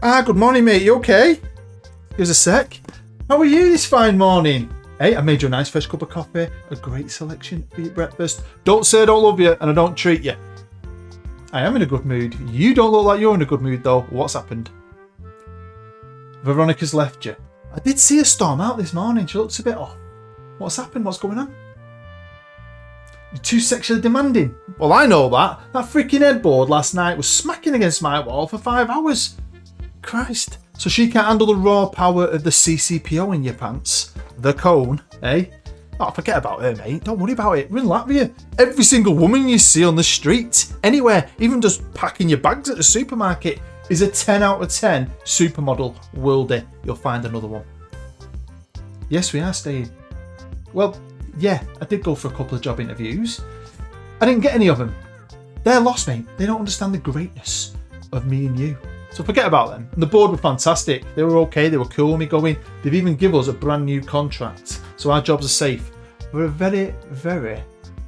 Good morning, mate. You okay? Here's a sec. How are you this fine morning? Hey, I made you a nice fresh cup of coffee. A great selection for your breakfast. Don't say I don't love you and I don't treat you. I am in a good mood. You don't look like you're in a good mood, though. What's happened? Veronica's left you. I did see a storm out this morning. She looks a bit off. What's happened? What's going on? You're too sexually demanding. Well, I know that. That freaking headboard last night was smacking against my wall for 5 hours. Christ. So she can't handle the raw power of the CCPO in your pants. The cone, eh? Oh, forget about her, mate. Don't worry about it. We're in Latvia. Every single woman you see on the street, anywhere, even just packing your bags at the supermarket, is a 10 out of 10 supermodel worldie. You'll find another one. Yes, we are staying. Well, yeah, I did go for a couple of job interviews. I didn't get any of them. They're lost, mate. They don't understand the greatness of me and you. So forget about them. And the board were fantastic. They were okay. They were cool with me going. They've even given us a brand new contract. So our jobs are safe for a very, very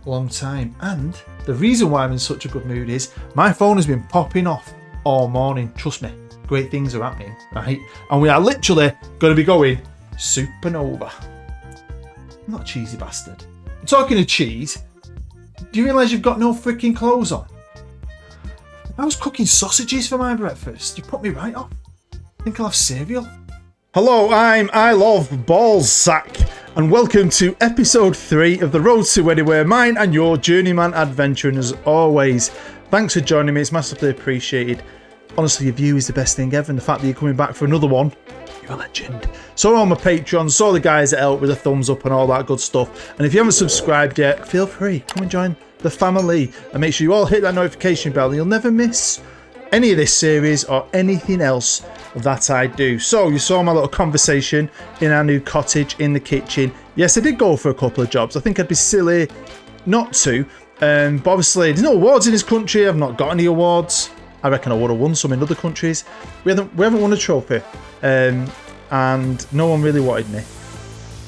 long time. And the reason why I'm in such a good mood is my phone has been popping off all morning. Trust me, great things are happening, right? And we are literally going to be going supernova. I'm not a cheesy bastard. Talking of cheese, do you realise you've got no freaking clothes on? I was cooking sausages for my breakfast. You put me right off. Think I'll have cereal? Hello, I'm I Love Ballsack, and welcome to episode 3 of the Road to Anywhere, mine and your journeyman adventure. And as always, thanks for joining me. It's massively appreciated. Honestly, your view is the best thing ever, and the fact that you're coming back for another one, you're a legend. So on my Patreon, so the guys that help with a thumbs up and all that good stuff. And if you haven't subscribed yet, feel free, come and join the family, and make sure you all hit that notification bell and you'll never miss any of this series or anything else that I do. So you saw my little conversation in our new cottage in the kitchen. Yes, I did go for a couple of jobs. I think I'd be silly not to, but obviously there's no awards in this country. I've not got any awards. I reckon I would have won some in other countries. We haven't won a trophy, and no one really wanted me.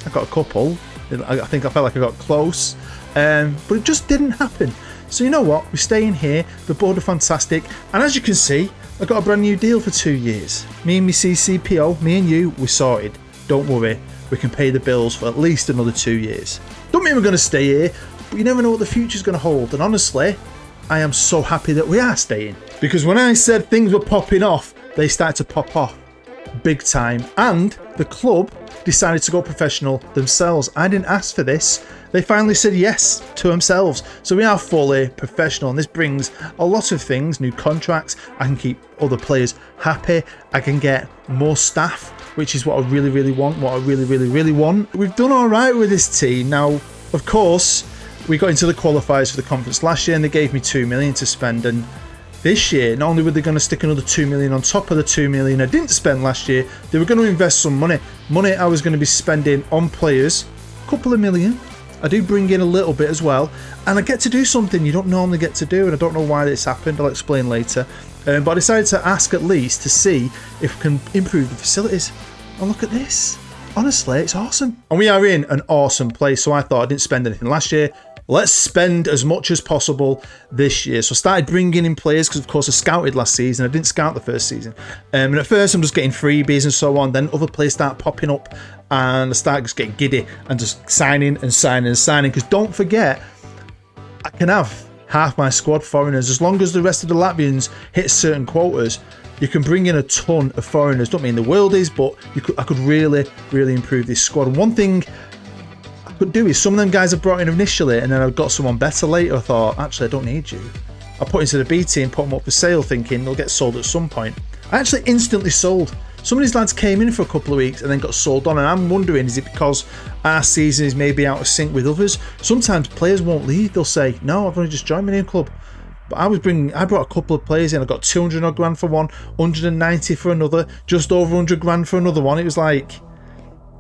I got a couple. I think I felt like I got close, but it just didn't happen. So you know what? We're staying here. The board are fantastic, and as you can see, I got a brand new deal for 2 years. Me and my CCPO, me and you, we're sorted. Don't worry, we can pay the bills for at least another 2 years. Don't mean we're going to stay here, but you never know what the future's going to hold. And honestly, I am so happy that we are staying, because when I said things were popping off, they started to pop off big time, and the club decided to go professional themselves. I didn't ask for this. They finally said yes to themselves. So we are fully professional, and this brings a lot of things, new contracts. I can keep other players happy. I can get more staff, which is what I really, really want, want. We've done all right with this team. Now, of course, we got into the qualifiers for the conference last year, and they gave me 2 million to spend, and this year, not only were they going to stick another 2 million on top of the 2 million I didn't spend last year, they were going to invest some money I was going to be spending on players, a couple of million. I do bring in a little bit as well, and I get to do something you don't normally get to do, and I don't know why this happened. I'll explain later, but I decided to ask at least to see if we can improve the facilities. And look at this, honestly, it's awesome, and we are in an awesome place. So I thought I didn't spend anything last year. Let's spend as much as possible this year. So I started bringing in players, because of course I scouted last season. I didn't scout the first season. And at first I'm just getting freebies and so on. Then other players start popping up, and I start just getting giddy and just signing. Because don't forget, I can have half my squad foreigners. As long as the rest of the Latvians hit certain quotas, you can bring in a ton of foreigners. Don't mean the worldies, but I could really, really improve this squad. And one thing could do is some of them guys I brought in initially, and then I got someone better later. I thought, actually, I don't need you. I put into the B team, put them up for sale, thinking they'll get sold at some point. I actually instantly sold. Some of these lads came in for a couple of weeks and then got sold on, and I'm wondering, is it because our season is maybe out of sync with others? Sometimes players won't leave. They'll say, no, I've only just joined my new club. But I brought a couple of players in. I got 200 odd grand for one, 190 for another, just over 100 grand for another one. It was like,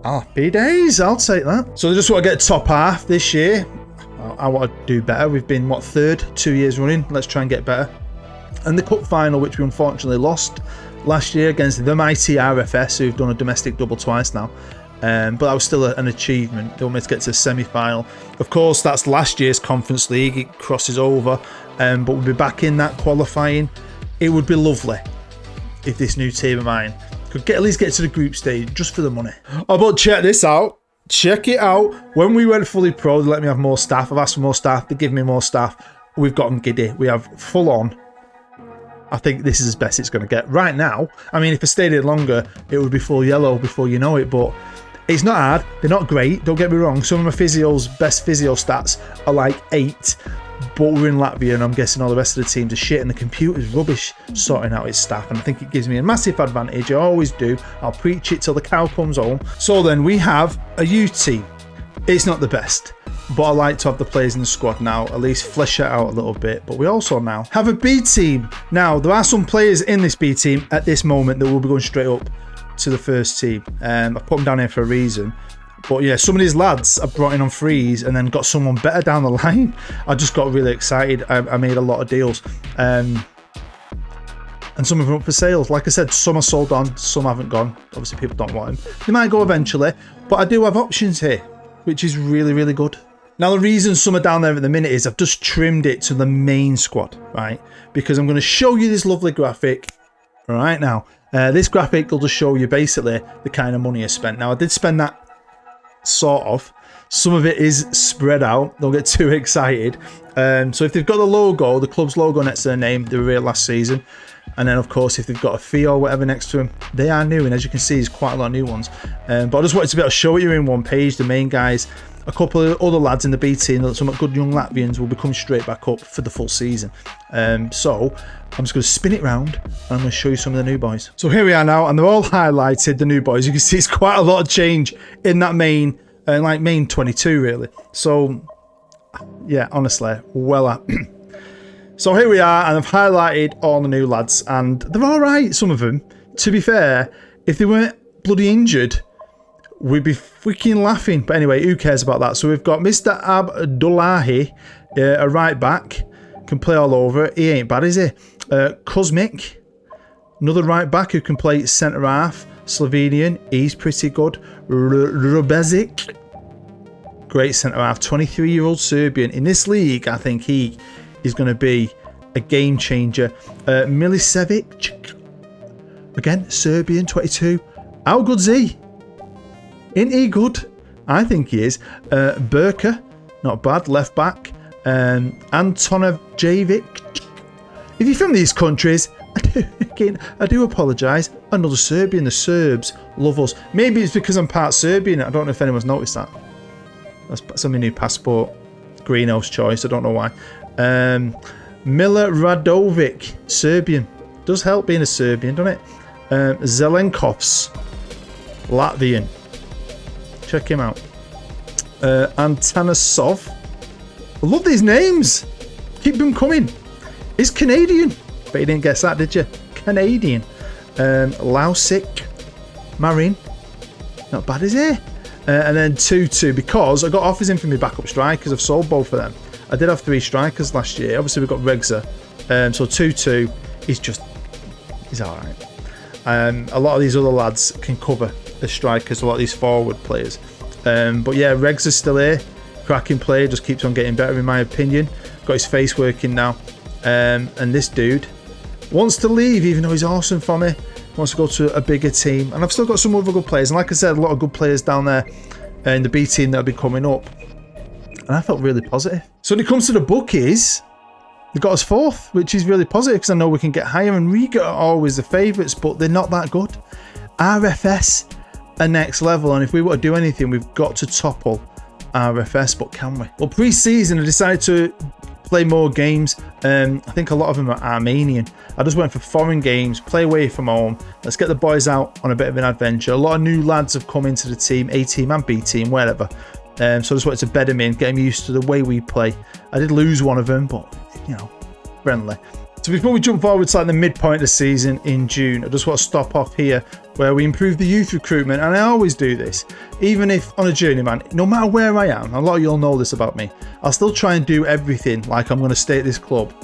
happy days, I'll take that. So I just want to get top half this year. I want to do better. We've been, third 2 years running. Let's try and get better. And the cup final, which we unfortunately lost last year against the mighty RFS, who've done a domestic double twice now. But that was still an achievement. They want me to get to the semi-final. Of course, that's last year's Conference League. It crosses over. But we'll be back in that qualifying. It would be lovely if this new team of mine could at least get to the group stage just for the money. Oh, but check this out. Check it out. When we went fully pro, they let me have more staff. I've asked for more staff. They give me more staff. We've gotten giddy. We have full on. I think this is as best it's going to get right now. I mean, if I stayed here longer, it would be full yellow before you know it. But it's not hard. They're not great. Don't get me wrong. Some of my physio's best physio stats are like 8. But we're in Latvia, and I'm guessing all the rest of the teams are shit, and the computer's rubbish sorting out its staff. And I think it gives me a massive advantage. I always do. I'll preach it till the cow comes home. So then we have a U team. It's not the best, but I like to have the players in the squad now, at least flesh it out a little bit. But we also now have a B team. Now, there are some players in this B team at this moment that will be going straight up to the first team. I put them down here for a reason. But yeah, some of these lads I've brought in on frees and then got someone better down the line. I just got really excited. I made a lot of deals. And some of them up for sales. Like I said, some are sold on, some haven't gone. Obviously, people don't want them. They might go eventually, but I do have options here, which is really, really good. Now, the reason some are down there at the minute is I've just trimmed it to the main squad, right? Because I'm going to show you this lovely graphic right now. This graphic will just show you basically the kind of money I spent. Now, I did spend that sort of. Some of it is spread out. Don't get too excited. So if they've got the logo, the club's logo next to their name, they were here last season. And then, of course, if they've got a fee or whatever next to them, they are new. And as you can see, there's quite a lot of new ones. But I just wanted to be able to show it you in one page. The main guys, a couple of other lads in the B team, some good young Latvians will be coming straight back up for the full season. So I'm just going to spin it round and I'm going to show you some of the new boys. So here we are now, and they're all highlighted, the new boys. You can see it's quite a lot of change in that main, like main 22 really. So yeah, honestly, well So here we are, and I've highlighted all the new lads, and they're all right, some of them. To be fair, if they weren't bloody injured, we'd be freaking laughing. But anyway, who cares about that? So we've got Mr. Abdullahi, a right back, can play all over. He ain't bad, is he? Kuzmic, another right back who can play centre half. Slovenian, he's pretty good. Rubezic, great centre half. 23-year-old Serbian. In this league, I think he is going to be a game changer. Milicevic, again, Serbian, 22. How good's he? Isn't he good? I think he is. Burka, not bad, left back. Antonojevic. If you're from these countries, I do apologise. Another Serbian. The Serbs love us. Maybe it's because I'm part Serbian. I don't know if anyone's noticed that. That's on my new passport. Greenhouse choice. I don't know why. Miller Radovic, Serbian. Does help being a Serbian, doesn't it? Zelenkovs, Latvian. Check him out. Antanasov. I love these names. Keep them coming. He's Canadian. But you didn't guess that, did you? Canadian. Lausik. Marin. Not bad, is he? And then 2-2, because I got offers in for my backup strikers. I've sold both of them. I did have 3 strikers last year. Obviously, we've got Regza. So 2-2, he's all right. A lot of these other lads can cover the strikers, a lot of these forward players. But yeah, Regza's still here. Cracking player, just keeps on getting better in my opinion. Got his face working now. And this dude wants to leave, even though he's awesome for me. Wants to go to a bigger team. And I've still got some other good players. And like I said, a lot of good players down there in the B team that'll be coming up. And I felt really positive. So when it comes to the bookies, they got us 4th, which is really positive because I know we can get higher. And Riga are always the favourites, but they're not that good. RFS are next level. And if we want to do anything, we've got to topple RFS. But can we? Well, pre-season, I decided to play more games. I think a lot of them are Armenian. I just went for foreign games, play away from home. Let's get the boys out on a bit of an adventure. A lot of new lads have come into the team, A team and B team, wherever. So I just wanted to bed them in, get them used to the way we play. I did lose one of them, but, you know, friendly. So before we jump forward to like the midpoint of the season in June, I just want to stop off here where we improve the youth recruitment. And I always do this, even if on a Journeyman, no matter where I am, a lot of you'll know this about me, I'll still try and do everything like I'm going to stay at this club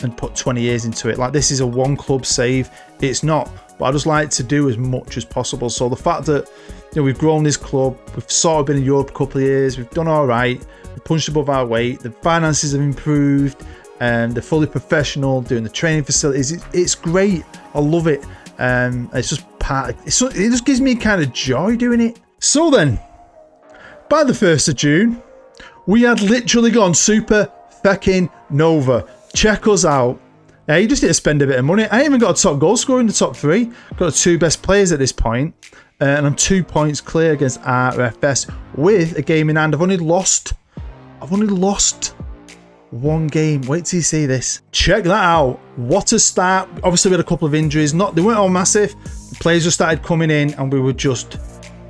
and put 20 years into it. Like this is a one club save. It's not, but I just like to do as much as possible. So the fact that, you know, we've grown this club, we've sort of been in Europe a couple of years, we've done all right, we've punched above our weight, the finances have improved, and they're fully professional, doing the training facilities. It's great. I love it. It's just it just gives me kind of joy doing it. So then, by the 1st of June, we had literally gone super fucking Nova. Check us out. You just need to spend a bit of money. I ain't even got a top goal scorer in the top 3. Got the 2 best players at this point. And I'm 2 points clear against RFS with a game in hand. I've only lost 1 game. Wait till you see this. Check that out. What a start. Obviously, we had a couple of injuries. They weren't all massive. The players just started coming in and we were just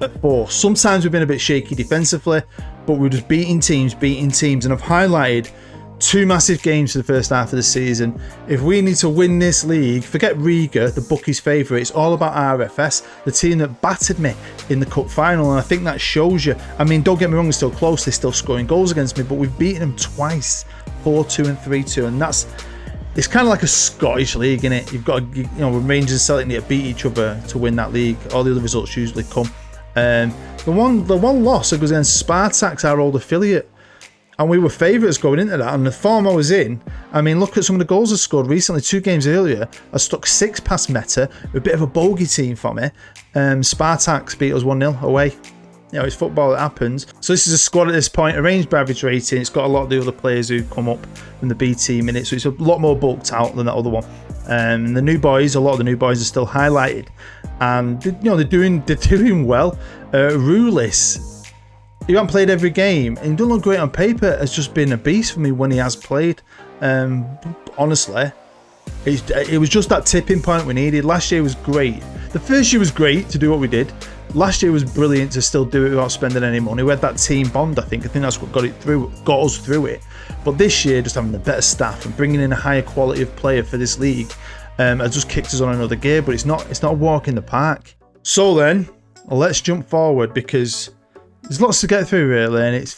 at 4. Sometimes we've been a bit shaky defensively, but we're just beating teams. And I've highlighted 2 massive games for the first half of the season. If we need to win this league, forget Riga, the bookies' favourite. It's all about RFS, the team that battered me in the cup final. And I think that shows you. I mean, don't get me wrong, it's still close. They're still scoring goals against me, but we've beaten them twice, 4-2 and 3-2. And it's kind of like a Scottish league, isn't it? You've got, with Rangers and Celtic need to beat each other to win that league. All the other results usually come. The one loss was against Spartaks, our old affiliate. And we were favourites going into that. And the form I was in, I mean, look at some of the goals I scored recently. 2 games earlier, I stuck 6 past Meta. A bit of a bogey team for me. Spartaks beat us 1-0 away. It's football, it happens. So this is a squad at this point, arranged by average rating. It's got a lot of the other players who come up from the B team in it. So it's a lot more bulked out than that other one. The new boys, a lot of the new boys are still highlighted. And, they're doing well. Rulis, he hasn't played every game, and he doesn't look great on paper. Has just been a beast for me when he has played. Honestly, it was just that tipping point we needed. Last year was great. The first year was great to do what we did. Last year was brilliant to still do it without spending any money. We had that team bond. I think that's what got us through it. But this year, just having the better staff and bringing in a higher quality of player for this league, has just kicked us on another gear. But it's not a walk in the park. So then, let's jump forward because there's lots to get through really, and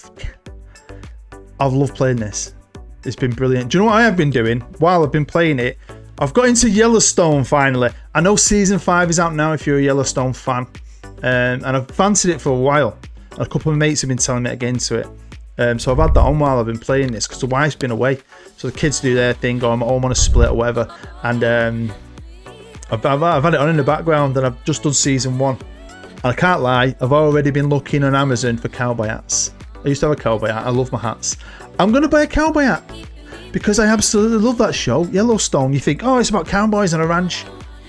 I've loved playing this. It's been brilliant. Do you know what I have been doing while I've been playing it? I've got into Yellowstone finally. I know season 5 is out now if you're a Yellowstone fan, and I've fancied it for a while. A couple of mates have been telling me to get into it, so I've had that on while I've been playing this because the wife's been away, so the kids do their thing or I'm home on a split or whatever, and I've had it on in the background, and I've just done season 1. I can't lie, I've already been looking on Amazon for cowboy hats. I used to have a cowboy hat, I love my hats. I'm going to buy a cowboy hat because I absolutely love that show, Yellowstone. You think, oh, it's about cowboys on a ranch.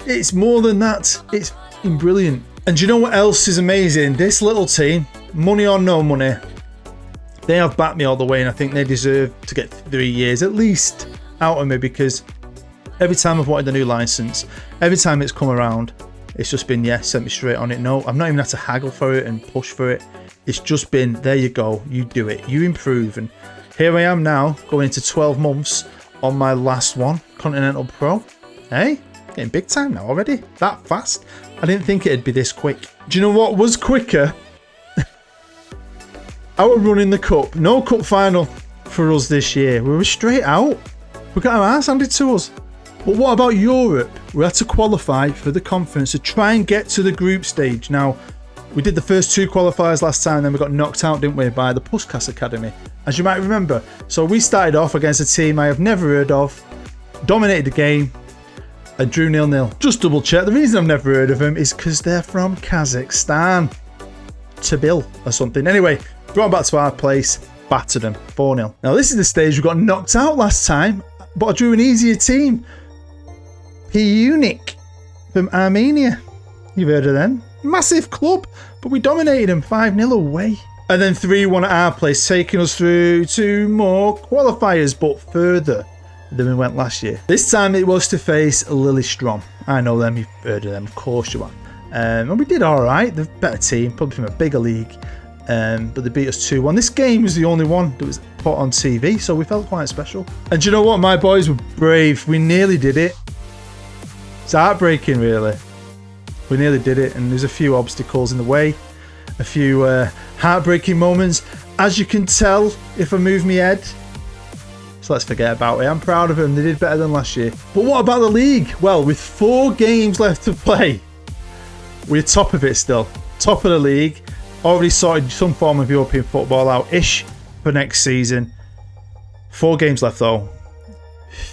It's more than that, it's brilliant. And do you know what else is amazing? This little team, money or no money, they have backed me all the way, and I think they deserve to get 3 years at least out of me because every time I've wanted a new license, every time it's come around, it's just been, sent me straight on it. No, I've not even had to haggle for it and push for it. It's just been, there you go, you do it, you improve. And here I am now, going into 12 months on my last one, Continental Pro. Hey, getting big time now already, that fast. I didn't think it'd be this quick. Do you know what was quicker? Our run in the cup. No cup final for us this year. We were straight out. We got our ass handed to us. But what about Europe? We had to qualify for the conference to try and get to the group stage. Now, we did the first 2 qualifiers last time, then we got knocked out, didn't we, by the Puskas Academy, as you might remember. So we started off against a team I have never heard of, dominated the game, and drew 0-0. Just double check. The reason I've never heard of them is because they're from Kazakhstan. Tabil or something. Anyway, brought them back to our place, battered them, 4-0. Now, this is the stage we got knocked out last time, but I drew an easier team. P-Unic from Armenia. You've heard of them. Massive club, but we dominated them 5-0 away. And then 3-1 at our place, taking us through 2 more qualifiers, but further than we went last year. This time it was to face Lillestrøm. I know them, you've heard of them, of course you are. And we did alright, they're a better team, probably from a bigger league. But they beat us 2-1. This game was the only one that was put on TV, so we felt quite special. And do you know what? My boys were brave. We nearly did it. It's heartbreaking, really. We nearly did it, and there's a few obstacles in the way, a few heartbreaking moments. As you can tell, if I move my head, so let's forget about it. I'm proud of them. They did better than last year. But what about the league? Well, with 4 games left to play, we're top of it still. Top of the league. Already sorted some form of European football out-ish for next season. 4 games left, though.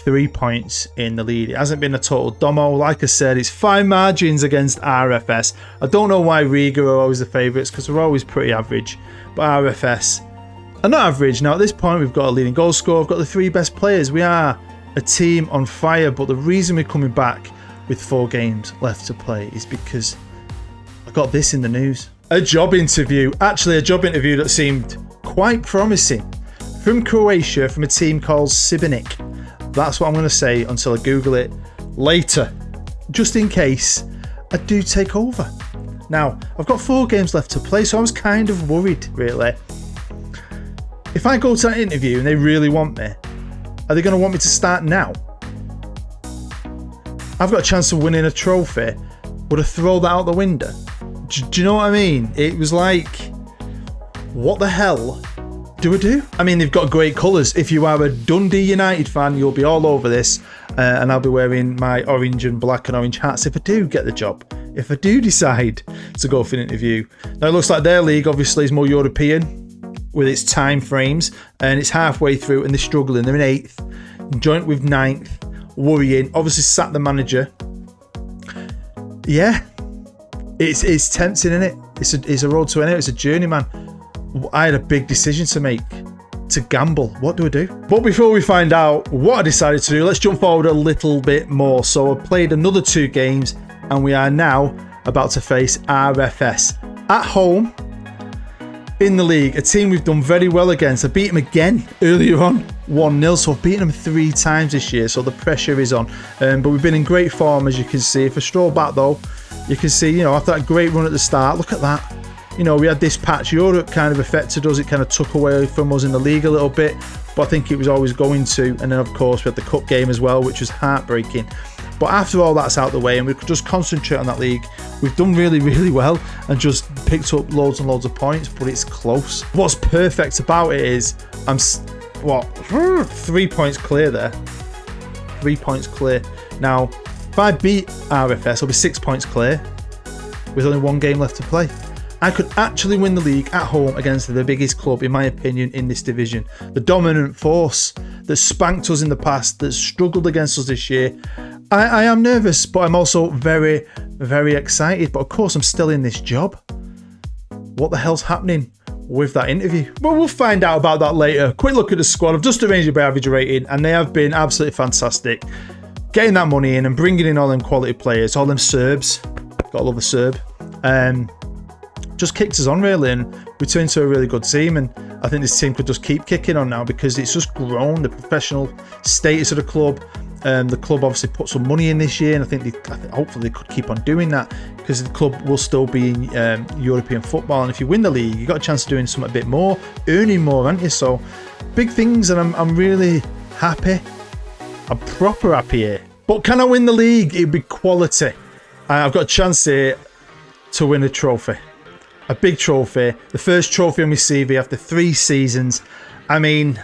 3 points in the lead. It hasn't been a total domo. Like I said, it's fine margins against RFS. I don't know why Riga are always the favourites, because they're always pretty average. But RFS are not average. Now, at this point, we've got a leading goal scorer. We've got the 3 best players. We are a team on fire. But the reason we're coming back with 4 games left to play is because I got this in the news. A job interview. Actually, a job interview that seemed quite promising. From Croatia, from a team called Šibenik. That's what I'm going to say until I Google it later, just in case I do take over. Now, I've got 4 games left to play, so I was kind of worried, really. If I go to that interview and they really want me, are they going to want me to start now? I've got a chance of winning a trophy. Would I throw that out the window? Do you know what I mean? It was like, what the hell do I do? I mean, they've got great colours. If you are a Dundee United fan, you'll be all over this. And I'll be wearing my orange and black and orange hats if I do get the job. If I do decide to go for an interview. Now, it looks like their league, obviously, is more European with its time frames. And it's halfway through and they're struggling. They're in 8th, joint with 9th, worrying. Obviously, sacked the manager. Yeah, it's tempting, isn't it? It's a road to anywhere. It's a journeyman. I had a big decision to make, to gamble. What do I do? But before we find out what I decided to do, let's jump forward a little bit more. So I played another 2 games and we are now about to face RFS at home in the league. A team we've done very well against. I beat them again earlier on, 1-0. So I've beaten them 3 times this year. So the pressure is on. But we've been in great form, as you can see. If I stroll back though, you can see, you know, after that great run at the start, look at that. You know, we had this patch. Europe kind of affected us. It kind of took away from us in the league a little bit, but I think it was always going to. And then, of course, we had the cup game as well, which was heartbreaking. But after all that's out the way and we could just concentrate on that league, we've done really, really well and just picked up loads and loads of points, but it's close. What's perfect about it is I'm, 3 points clear there. 3 points clear. Now, if I beat RFS, I'll be 6 points clear with only 1 game left to play. I could actually win the league at home against the biggest club, in my opinion, in this division. The dominant force that spanked us in the past, that struggled against us this year. I am nervous, but I'm also very, very excited. But of course, I'm still in this job. What the hell's happening with that interview? Well, we'll find out about that later. Quick look at the squad. I've just arranged it by average rating, and they have been absolutely fantastic. Getting that money in and bringing in all them quality players, all them Serbs. Gotta love a Serb. Just kicked us on really and returned to a really good team, and I think this team could just keep kicking on now because it's just grown, the professional status of the club. The club obviously put some money in this year, and I think hopefully they could keep on doing that because the club will still be in European football, and if you win the league you got a chance of doing something a bit more, earning more, haven't you? So big things, and I'm really happy. I'm proper happy here. But can I win the league? It'd be quality. I've got a chance here to win a trophy. A big trophy, the first trophy on my CV after 3 seasons. I mean,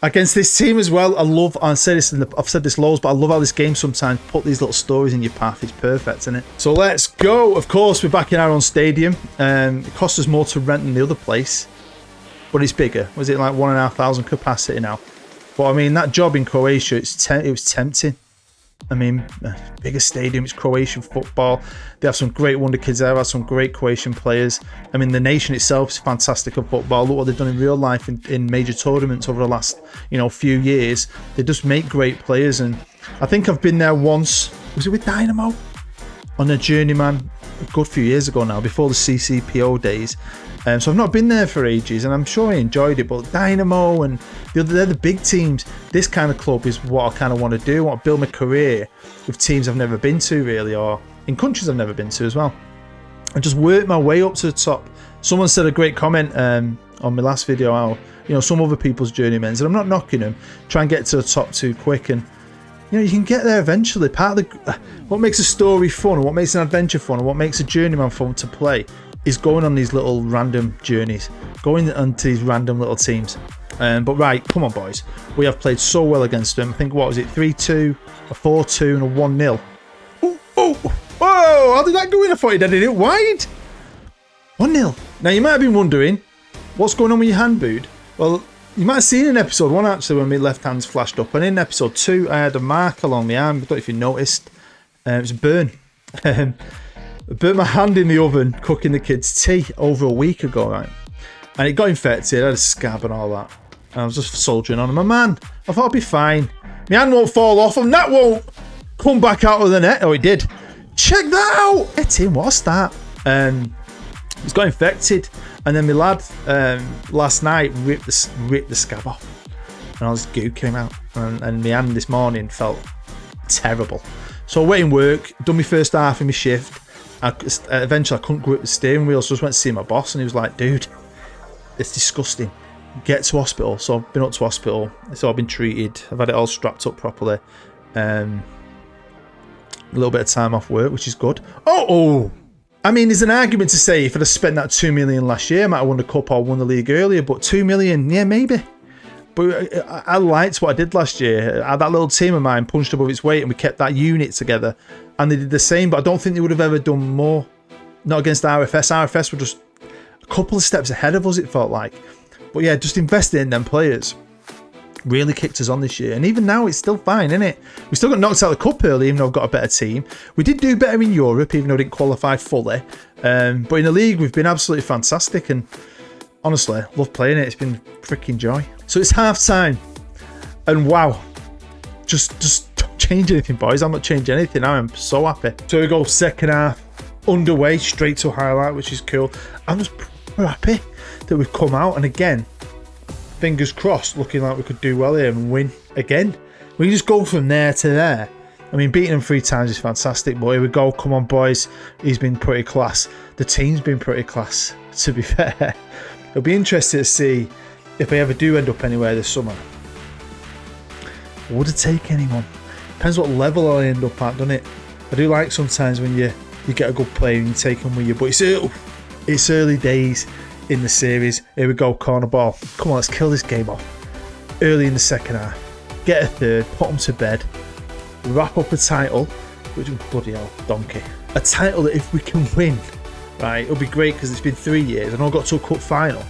against this team as well, I've said this loads, but I love how this game sometimes put these little stories in your path. It's perfect, isn't it? So let's go. Of course, we're back in our own stadium. It costs us more to rent than the other place, but it's bigger. Was it like 1,500 capacity now? But I mean, that job in Croatia, it was tempting. I mean, bigger stadium, it's Croatian football. They have some great WONDERKIDS there, have some great Croatian players. I mean, the nation itself is fantastic at football. Look what they've done in real life in major tournaments over the last, few years. They just make great players, and I think I've been there once. Was it with Dynamo? On a Journeyman a good few years ago now, before the CCPO days. So I've not been there for ages, and I'm sure I enjoyed it. But Dynamo and they're the big teams. This kind of club is what I kind of want to do. I want to build my career with teams I've never been to, really, or in countries I've never been to as well, and just work my way up to the top. Someone said a great comment on my last video, how some other people's journeymans, and I'm not knocking them, try and get to the top too quick, and you can get there eventually. Part of what makes a story fun, and what makes an adventure fun, and what makes a journeyman fun to play is going on these little random journeys, going onto these random little teams. But right, come on boys, we have played so well against them. I think, what was it, 3-2, a 4-2 and a 1-0. Whoa, how did that go in? I thought he did it wide. 1-0. Now you might have been wondering, what's going on with your hand, Bood? Well, You might have seen in episode 1 actually when my left hand's flashed up, and in episode 2 I had a mark along my arm. I don't know if you noticed. It was a burn. I burnt my hand in the oven cooking the kids' tea over a week ago, right? And it got infected. I had a scab and all that. And I was just soldiering on. And my man, I thought I'd be fine. My hand won't fall off and that won't come back out of the net. Oh, it did. Check that out. Hey, Tim, what's that? It's got infected. And then my lad last night ripped the scab off. And all this goo came out. And my hand this morning felt terrible. So I went in work, done my first half of my shift. Eventually I couldn't grip the steering wheel, so I just went to see my boss and he was like, dude, it's disgusting. Get to hospital. So I've been up to hospital. So I've been treated. I've had it all strapped up properly. A little bit of time off work, which is good. Oh! I mean, there's an argument to say if I'd have spent that 2 million last year, I might have won the cup or won the league earlier, but 2 million, yeah, maybe. But I liked what I did last year. That little team of mine punched above its weight and we kept that unit together. And they did the same, but I don't think they would have ever done more. Not against RFS. RFS were just a couple of steps ahead of us, it felt like. But yeah, just investing in them players really kicked us on this year. And even now, it's still fine, isn't it? We still got knocked out of the cup early, even though I've got a better team. We did do better in Europe, even though I didn't qualify fully. But in the league, we've been absolutely fantastic. And honestly, love playing it. It's been freaking joy. So it's half time. And wow. Just don't change anything, boys. I'm not changing anything. I am so happy. So we go second half. Underway, straight to a highlight, which is cool. I'm just happy that we've come out. And again, fingers crossed, looking like we could do well here and win again. We can just go from there to there. I mean, beating them 3 times is fantastic, but here we go. Come on, boys. He's been pretty class. The team's been pretty class, to be fair. It'll be interesting to see if I ever do end up anywhere this summer. Would it take anyone? Depends what level I end up at, doesn't it? I do like sometimes when you get a good player and you take them with you, but it's early days in the series. Here we go, corner ball. Come on, let's kill this game off. Early in the second half. Get a third, put them to bed. Wrap up a title, which is bloody hell, donkey. A title that if we can win, right, it'll be great because it's been 3 years. I know I got to a cup final,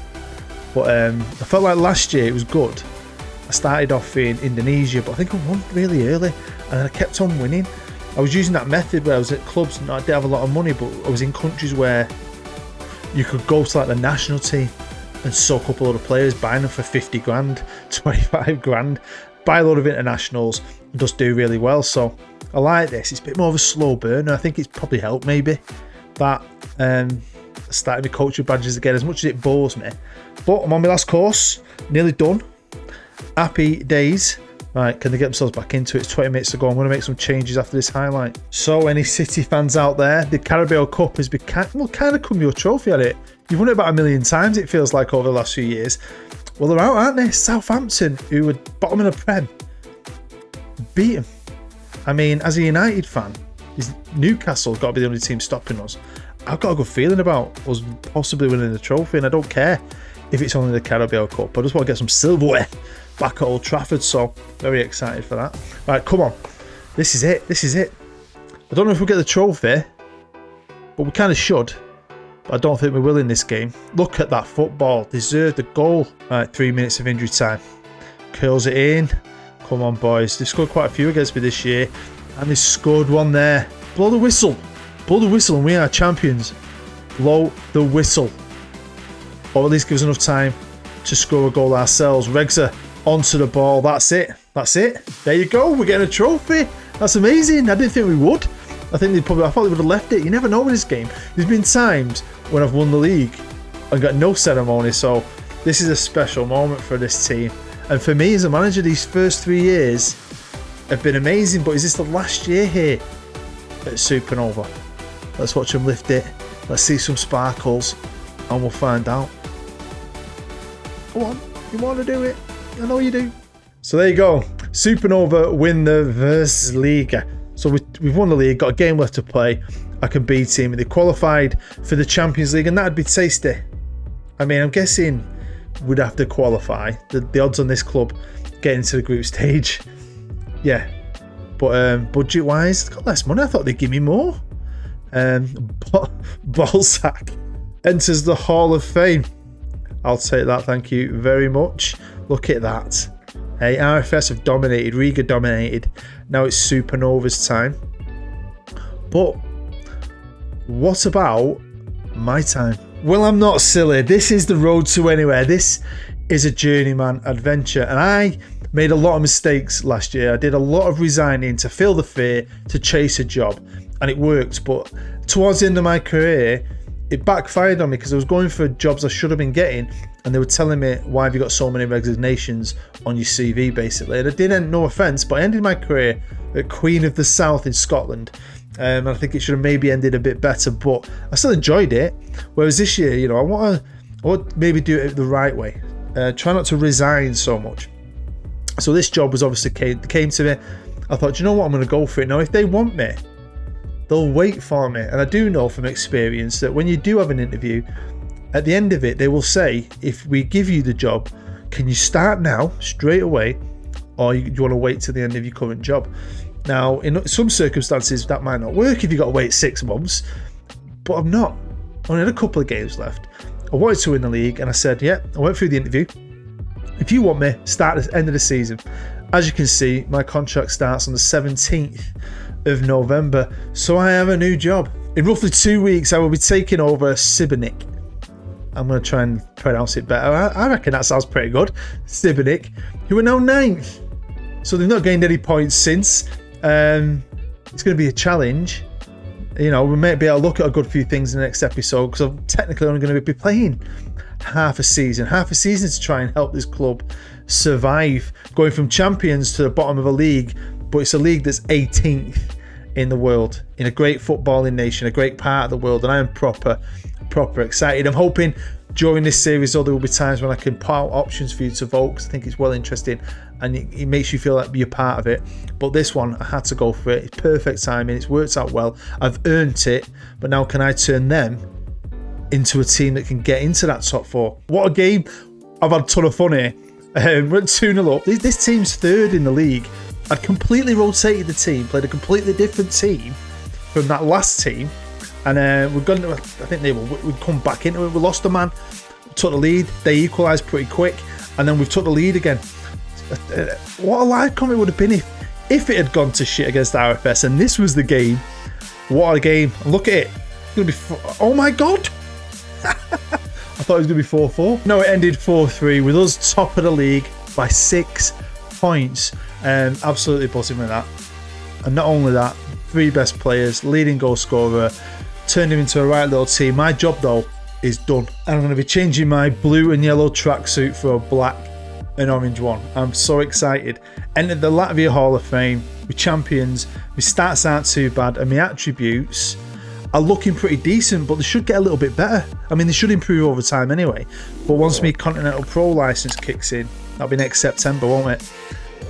but I felt like last year it was good. I started off in Indonesia, but I think I won really early, and I kept on winning. I was using that method where I was at clubs and I didn't have a lot of money, but I was in countries where you could go to like the national team and soak up a lot of players, buying them for 50 grand, 25 grand, buy a lot of internationals, and just do really well. So I like this. It's a bit more of a slow burn, and I think it's probably helped maybe that starting my coaching badges again, as much as it bores me. But I'm on my last course, nearly done. Happy days. Right, can they get themselves back into it? It's 20 minutes to go. I'm going to make some changes after this highlight. So, any City fans out there, the Carabao Cup has become, well, kind of come your trophy at it. You've won it about 1 million times, it feels like, over the last few years. Well, they're out, aren't they? Southampton, who were bottom of the Prem, beat them. I mean, as a United fan, Newcastle's got to be the only team stopping us. I've got a good feeling about us possibly winning the trophy, and I don't care if it's only the Carabao Cup. I just want to get some silverware back at Old Trafford, so very excited for that. Right, come on. This is it. This is it. I don't know if we'll get the trophy, but we kind of should. But I don't think we will in this game. Look at that football. Deserved the goal. Right, 3 minutes of injury time. Curls it in. Come on, boys. They've scored quite a few against me this year, and they scored one there. Blow the whistle. Blow the whistle and we are champions. Blow the whistle. Or at least give us enough time to score a goal ourselves. Regza onto the ball. That's it. That's it. There you go. We're getting a trophy. That's amazing. I didn't think we would. I thought they would have left it. You never know with this game. There's been times when I've won the league and got no ceremony. So this is a special moment for this team. And for me as a manager, these first 3 years have been amazing. But is this the last year here at Supernova? Let's watch them lift it. Let's see some sparkles and we'll find out. Come on, you want to do it? I know you do. So there you go. Supernova win the Versliga. So we've won the league, got a game left to play. I can beat him. They qualified for the Champions League, and that'd be tasty. I mean, I'm guessing we'd have to qualify. The odds on this club getting to the group stage, yeah. But budget-wise, it's got less money. I thought they'd give me more. Ballsack enters the Hall of Fame. I'll take that, thank you very much. Look at that. Hey, RFS have dominated, Riga dominated. Now it's Supernova's time. But what about my time? Well, I'm not silly. This is the road to anywhere. This is a journeyman adventure, and I made a lot of mistakes last year. I did a lot of resigning to feel the fear, to chase a job, and it worked. But towards the end of my career, it backfired on me because I was going for jobs I should have been getting, and they were telling me, why have you got so many resignations on your CV, basically. And I did end, no offence, but I ended my career at Queen of the South in Scotland. And I think it should have maybe ended a bit better, but I still enjoyed it. Whereas this year, you know, I want to maybe do it the right way. Try not to resign so much. So this job was obviously came to me. I thought, do you know what, I'm going to go for it. Now, if they want me, they'll wait for me. And I do know from experience that when you do have an interview, at the end of it, they will say, if we give you the job, can you start now, straight away, or do you want to wait till the end of your current job? Now, in some circumstances, that might not work if you've got to wait 6 months, but I'm not. I only had a couple of games left. I wanted to win the league, and I said, yeah, I went through the interview. If you want me, start at the end of the season. As you can see, my contract starts on the 17th of November, so I have a new job. In roughly 2 weeks, I will be taking over Sibernik. I'm going to try and pronounce it better. I reckon that sounds pretty good. Sibernik, who are now 9th. So they've not gained any points since. It's going to be a challenge. You know, we may be able to look at a good few things in the next episode, because I'm technically only going to be playing half a season to try and help this club survive, going from champions to the bottom of a league, but it's a league that's 18th in the world, in a great footballing nation, a great part of the world, and I am proper excited. I'm hoping during this series, though, there will be times when I can put out options for you to vote, because I think it's well interesting and it makes you feel like you're part of it. But this one, I had to go for it. It's perfect timing. It's worked out well. I've earned it, but now can I turn them into a team that can get into that top 4? What a game. I've had a ton of fun here. We're 2-0 up. This team's 3rd in the league. I'd completely rotated the team, played a completely different team from that last team, and we've gone. I think we'd come back into it. We lost a man, took the lead. They equalised pretty quick, and then we've took the lead again. What a live comment would have been if it had gone to shit against RFS, and this was the game. What a game! And look at it. It's gonna be. Oh my god! I thought it was going to be 4-4. No, it ended 4-3 with us top of the league by 6 points. Absolutely buzzing with that. And not only that, 3 best players, leading goal scorer, turned him into a right little team. My job, though, is done. And I'm going to be changing my blue and yellow tracksuit for a black and orange one. I'm so excited. Entered the Latvia Hall of Fame. We're champions. My stats aren't too bad. And my attributes are looking pretty decent, but they should get a little bit better. I mean, they should improve over time anyway. But once my Continental Pro license kicks in, that'll be next September, won't it?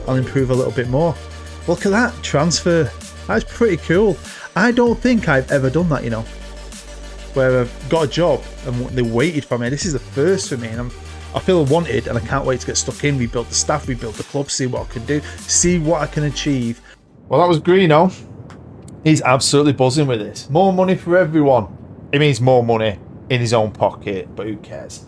I'll improve a little bit more. Look at that transfer. That's pretty cool. I don't think I've ever done that, you know, where I've got a job and they waited for me. This is the first for me, and I feel wanted, and I can't wait to get stuck in, rebuild the staff, rebuild the club, see what I can do, see what I can achieve. Well, that was Greeno. He's absolutely buzzing with this. More money for everyone. It means more money in his own pocket, but who cares?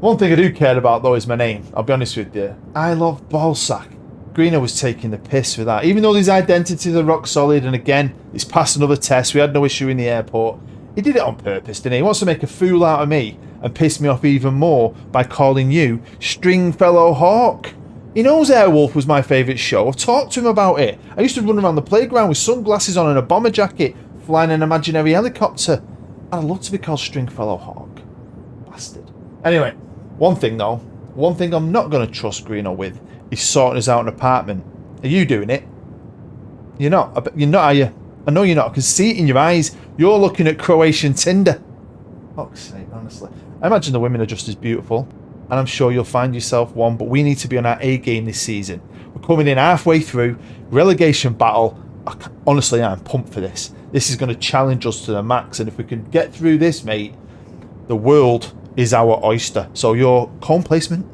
One thing I do care about, though, is my name. I'll be honest with you. I love ballsack. Greeno was taking the piss for that. Even though his identities are rock solid, and again, it's passed another test. We had no issue in the airport. He did it on purpose, didn't he? He wants to make a fool out of me and piss me off even more by calling you Stringfellow Hawk. He knows Airwolf was my favourite show. I've talked to him about it. I used to run around the playground with sunglasses on and a bomber jacket, flying an imaginary helicopter. I'd love to be called Stringfellow Hawk. Bastard. Anyway, one thing I'm not going to trust Greeno with is sorting us out an apartment. Are you doing it? You're not. You're not, are you? I know you're not. I can see it in your eyes. You're looking at Croatian Tinder. Fuck's sake, honestly. I imagine the women are just as beautiful, and I'm sure you'll find yourself one, but we need to be on our A game this season. We're coming in halfway through. Relegation battle. Honestly, I'm pumped for this. This is going to challenge us to the max, and if we can get through this, mate, the world is our oyster. So your comb placement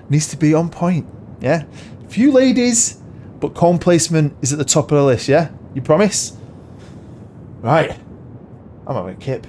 needs to be on point, yeah? Few ladies, but comb placement is at the top of the list, yeah? You promise? Right. I'm having a kip.